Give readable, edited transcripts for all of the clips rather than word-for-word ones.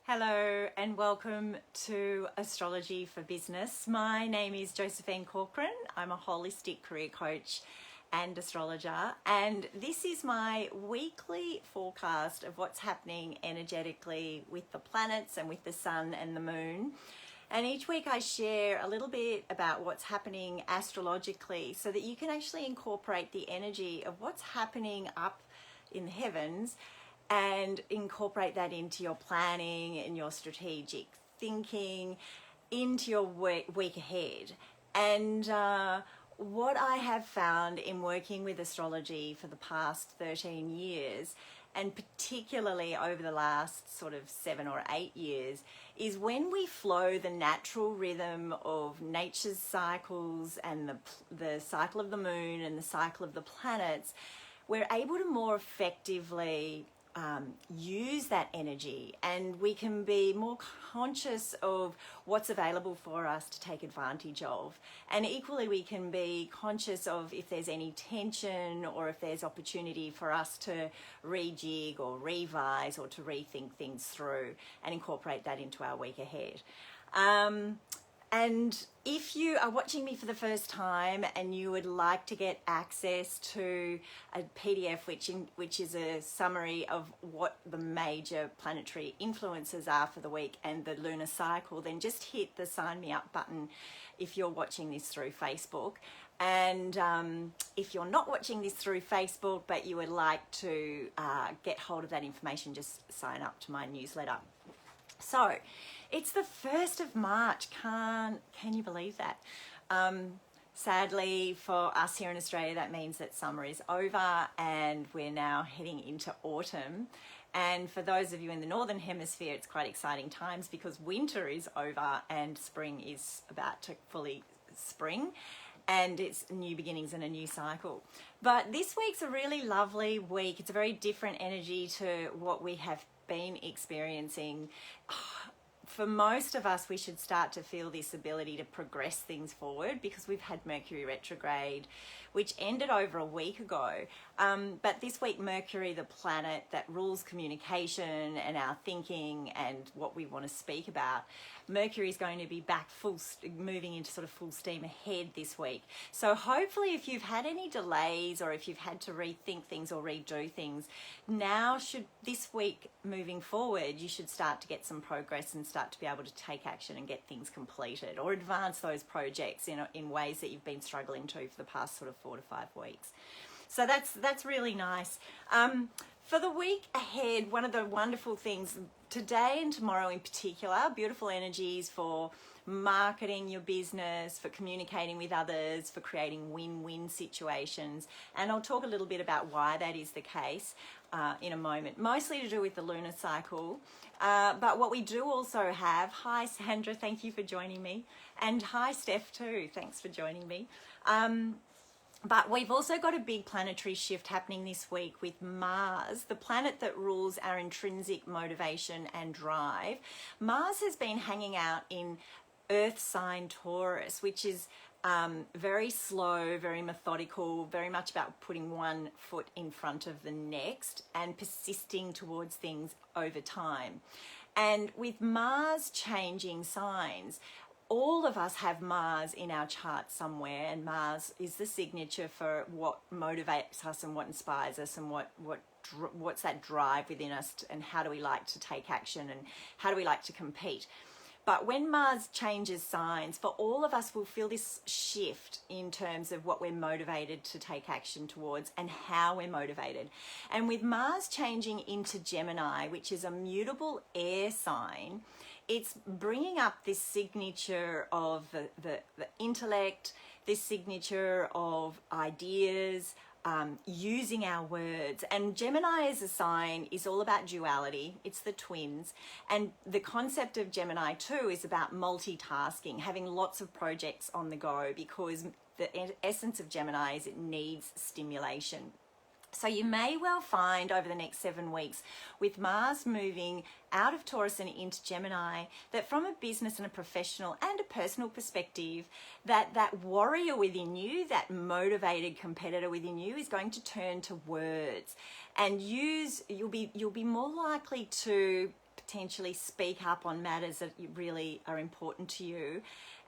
Hello and welcome to Astrology for Business. My name is Josephine Corcoran. I'm a holistic career coach and astrologer, and this is my weekly forecast of what's happening energetically with the planets and with the sun and the moon. And each week I share a little bit about what's happening astrologically so that you can actually incorporate the energy of what's happening up in the heavens and incorporate that into your planning and your strategic thinking, into your week ahead. And what I have found in working with astrology for the past 13 years, and particularly over the last sort of 7 or 8 years, is when we flow the natural rhythm of nature's cycles and the cycle of the moon and the cycle of the planets, we're able to more effectively use that energy, and we can be more conscious of what's available for us to take advantage of. And equally, we can be conscious of if there's any tension or if there's opportunity for us to rejig or revise or to rethink things through and incorporate that into our week ahead. And if you are watching me for the first time and you would like to get access to a PDF which is a summary of what the major planetary influences are for the week and the lunar cycle, then just hit the sign me up button if you're watching this through Facebook. And if you're not watching this through Facebook but you would like to get hold of that information, just sign up to my newsletter. So it's the 1st of March. Can you believe that? Sadly for us here in Australia, that means that summer is over and we're now heading into autumn. And for those of you in the Northern Hemisphere, it's quite exciting times because winter is over and spring is about to fully spring. And it's new beginnings and a new cycle. But this week's a really lovely week. It's a very different energy to what we have been experiencing. For most of us, we should start to feel this ability to progress things forward because we've had Mercury retrograde, which ended over a week ago. But this week, Mercury, the planet that rules communication and our thinking and what we want to speak about, Mercury is going to be back moving into sort of full steam ahead this week. So hopefully if you've had any delays or if you've had to rethink things or redo things, this week moving forward, you should start to get some progress and start to be able to take action and get things completed or advance those projects in ways that you've been struggling to for the past sort of 4 to 5 weeks. So that's really nice. For the week ahead, one of the wonderful things today and tomorrow in particular, beautiful energies for marketing your business, for communicating with others, for creating win-win situations. And I'll talk a little bit about why that is the case in a moment, mostly to do with the lunar cycle. But what we do also have, hi Sandra, thank you for joining me. And hi Steph too, thanks for joining me. But we've also got a big planetary shift happening this week with Mars, the planet that rules our intrinsic motivation and drive. Mars has been hanging out in Earth sign Taurus, which is very slow, very methodical, very much about putting one foot in front of the next and persisting towards things over time. And with Mars changing signs, all of us have Mars in our chart somewhere, and Mars is the signature for what motivates us and what inspires us and what's that drive within us, and how do we like to take action and how do we like to compete. But when Mars changes signs, for all of us, we'll feel this shift in terms of what we're motivated to take action towards and how we're motivated. And with Mars changing into Gemini, which is a mutable air sign, it's bringing up this signature of the intellect, this signature of ideas, using our words. And Gemini as a sign is all about duality. It's the twins. And the concept of Gemini too is about multitasking, having lots of projects on the go, because the essence of Gemini is it needs stimulation. So you may well find over the next 7 weeks, with Mars moving out of Taurus and into Gemini, that from a business and a professional and a personal perspective, that warrior within you, that motivated competitor within you, is going to turn to words and you'll be more likely to potentially speak up on matters that really are important to you.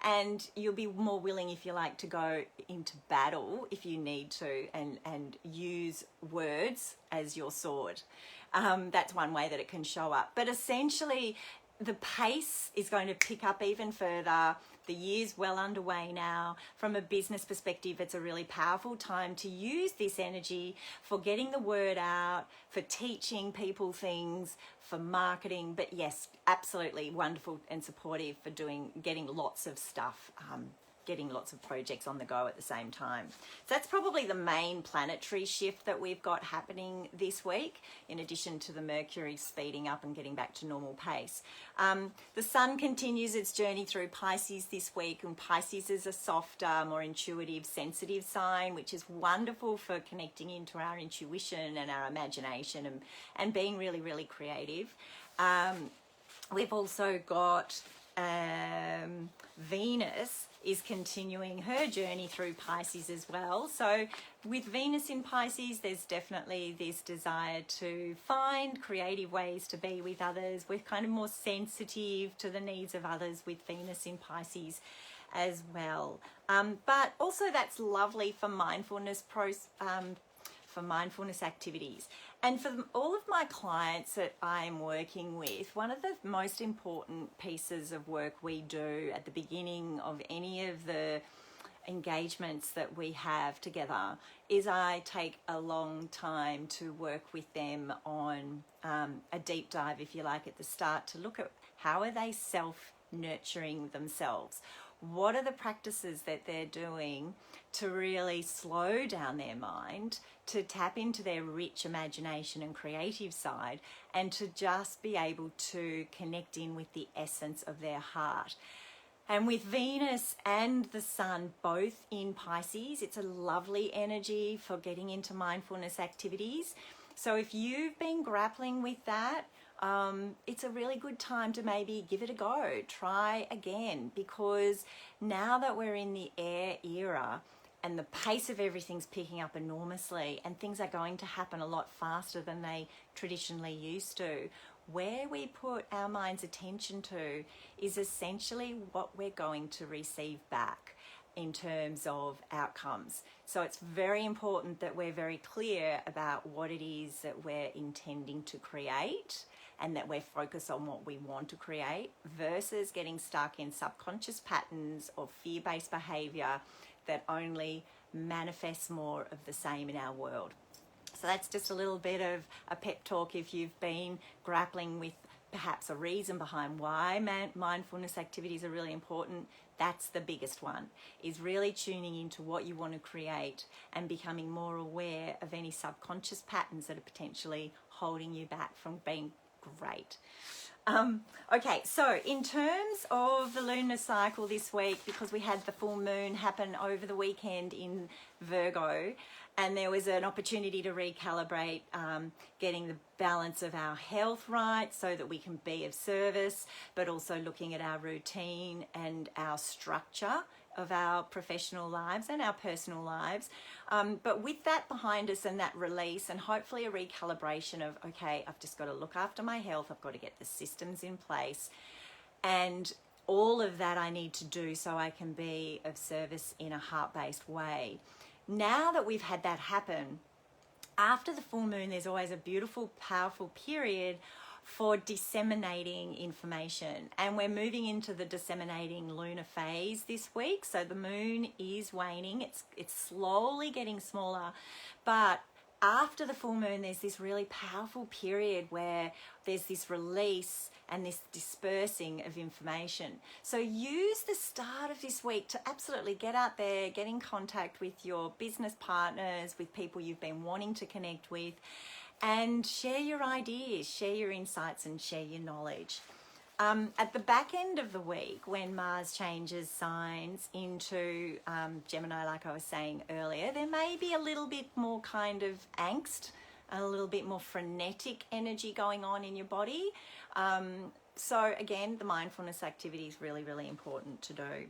And you'll be more willing, if you like, to go into battle if you need to, and use words as your sword. That's one way that it can show up. But essentially, the pace is going to pick up even further. The year's well underway now. From a business perspective, it's a really powerful time to use this energy for getting the word out, for teaching people things, for marketing. But yes, absolutely wonderful and supportive for getting lots of stuff, getting lots of projects on the go at the same time. So that's probably the main planetary shift that we've got happening this week, in addition to the Mercury speeding up and getting back to normal pace. The Sun continues its journey through Pisces this week, and Pisces is a softer, more intuitive, sensitive sign, which is wonderful for connecting into our intuition and our imagination and being really, really creative. We've also got Venus is continuing her journey through Pisces as well. So with Venus in Pisces, there's definitely this desire to find creative ways to be with others. We're kind of more sensitive to the needs of others with Venus in Pisces as well. But also that's lovely for mindfulness activities. And for all of my clients that I'm working with, one of the most important pieces of work we do at the beginning of any of the engagements that we have together is I take a long time to work with them on a deep dive, if you like, at the start, to look at how are they self-nurturing themselves. What are the practices that they're doing to really slow down their mind, to tap into their rich imagination and creative side, and to just be able to connect in with the essence of their heart. And with Venus and the Sun both in Pisces, it's a lovely energy for getting into mindfulness activities. So if you've been grappling with that, it's a really good time to maybe give it a go. Try again, because now that we're in the air era and the pace of everything's picking up enormously and things are going to happen a lot faster than they traditionally used to, where we put our mind's attention to is essentially what we're going to receive back in terms of outcomes. So it's very important that we're very clear about what it is that we're intending to create, and that we're focused on what we want to create, versus getting stuck in subconscious patterns of fear-based behavior that only manifests more of the same in our world. So that's just a little bit of a pep talk if you've been grappling with perhaps a reason behind why mindfulness activities are really important. That's the biggest one, is really tuning into what you want to create and becoming more aware of any subconscious patterns that are potentially holding you back from being great. Okay, so in terms of the lunar cycle this week, because we had the full moon happen over the weekend in Virgo, and there was an opportunity to recalibrate, getting the balance of our health right so that we can be of service, but also looking at our routine and our structure of our professional lives and our personal lives. But with that behind us and that release, and hopefully a recalibration of, okay, I've just got to look after my health, I've got to get the systems in place, and all of that I need to do so I can be of service in a heart-based way. Now that we've had that happen, after the full moon, there's always a beautiful, powerful period for disseminating information, and we're moving into the disseminating lunar phase this week. So the moon is waning, it's slowly getting smaller, but after the full moon there's this really powerful period where there's this release and this dispersing of information. So use the start of this week to absolutely get out there, get in contact with your business partners, with people you've been wanting to connect with, and share your ideas, share your insights, and share your knowledge. At the back end of the week, when Mars changes signs into Gemini, like I was saying earlier, there may be a little bit more kind of angst, a little bit more frenetic energy going on in your body. So again, the mindfulness activity is really, really important to do.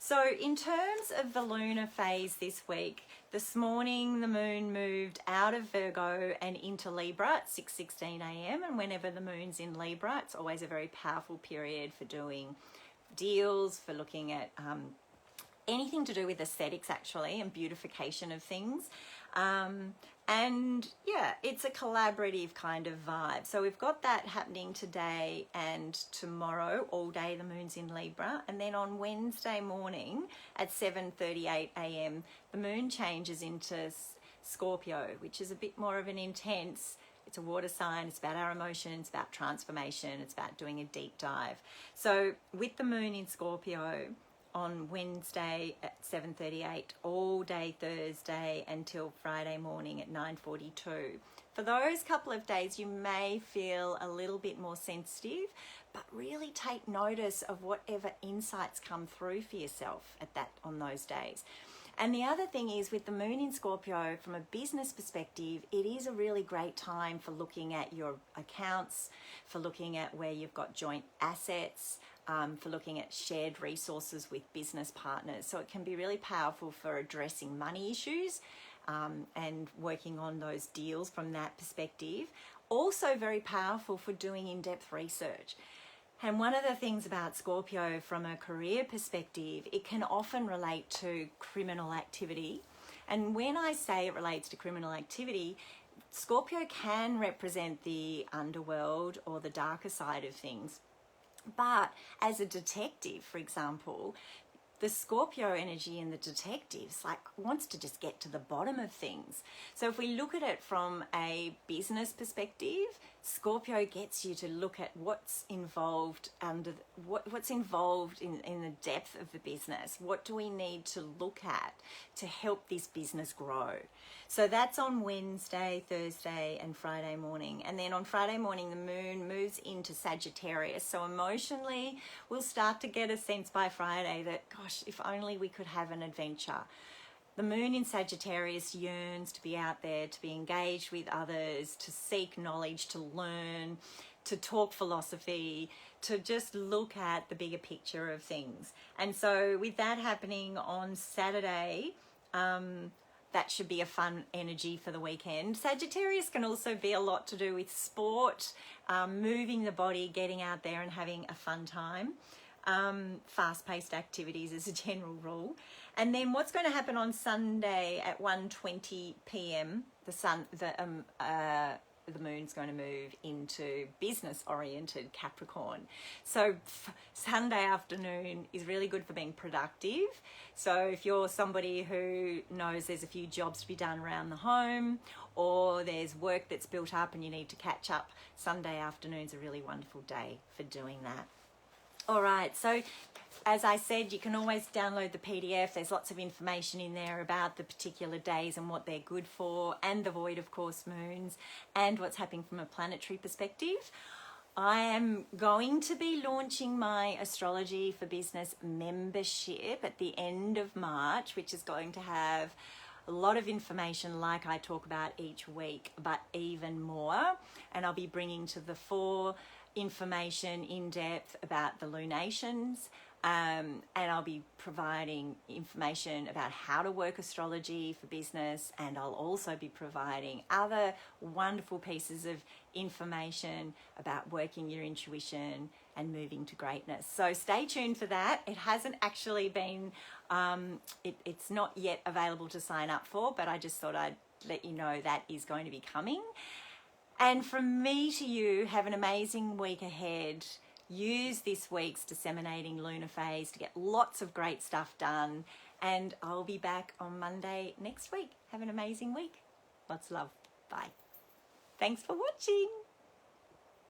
So in terms of the lunar phase this week, this morning the moon moved out of Virgo and into Libra at 6:16 a.m. and whenever the moon's in Libra, it's always a very powerful period for doing deals, for looking at anything to do with aesthetics actually, and beautification of things. And yeah, it's a collaborative kind of vibe. So we've got that happening today and tomorrow, all day the moon's in Libra. And then on Wednesday morning at 7:38 a.m, the moon changes into Scorpio, which is a bit more of an intense, it's a water sign, it's about our emotions, it's about transformation, it's about doing a deep dive. So with the moon in Scorpio, on Wednesday at 7:38, all day Thursday until Friday morning at 9:42. For those couple of days, you may feel a little bit more sensitive, but really take notice of whatever insights come through for yourself on those days. And the other thing is, with the moon in Scorpio, from a business perspective, it is a really great time for looking at your accounts, for looking at where you've got joint assets, for looking at shared resources with business partners. So it can be really powerful for addressing money issues and working on those deals from that perspective. Also very powerful for doing in-depth research. And one of the things about Scorpio from a career perspective, it can often relate to criminal activity. And when I say it relates to criminal activity, Scorpio can represent the underworld or the darker side of things. But as a detective, for example, the Scorpio energy in the detectives wants to just get to the bottom of things. So if we look at it from a business perspective, Scorpio gets you to look at what's involved what's involved in the depth of the business. What do we need to look at to help this business grow? So that's on Wednesday, Thursday and Friday morning. And then on Friday morning, the moon moves into Sagittarius. So emotionally, we'll start to get a sense by Friday that, gosh, if only we could have an adventure. The moon in Sagittarius yearns to be out there, to be engaged with others, to seek knowledge, to learn, to talk philosophy, to just look at the bigger picture of things. And so with that happening on Saturday, that should be a fun energy for the weekend. Sagittarius can also be a lot to do with sport, moving the body, getting out there and having a fun time. Fast-paced activities as a general rule. And then what's going to happen on Sunday at 1:20 p.m, the moon's going to move into business-oriented Capricorn. So Sunday afternoon is really good for being productive. So if you're somebody who knows there's a few jobs to be done around the home, or there's work that's built up and you need to catch up, Sunday afternoon's a really wonderful day for doing that. All right, so as I said, you can always download the PDF. There's lots of information in there about the particular days and what they're good for, and the void, of course, moons, and what's happening from a planetary perspective. I am going to be launching my Astrology for Business membership at the end of March, which is going to have a lot of information like I talk about each week, but even more. And I'll be bringing to the fore information in depth about the lunations, and I'll be providing information about how to work astrology for business, and I'll also be providing other wonderful pieces of information about working your intuition and moving to greatness. So stay tuned for that. It hasn't actually been, it's not yet available to sign up for, but I just thought I'd let you know that is going to be coming. And from me to you, have an amazing week ahead. Use this week's disseminating lunar phase to get lots of great stuff done. And I'll be back on Monday next week. Have an amazing week. Lots of love. Bye. Thanks for watching.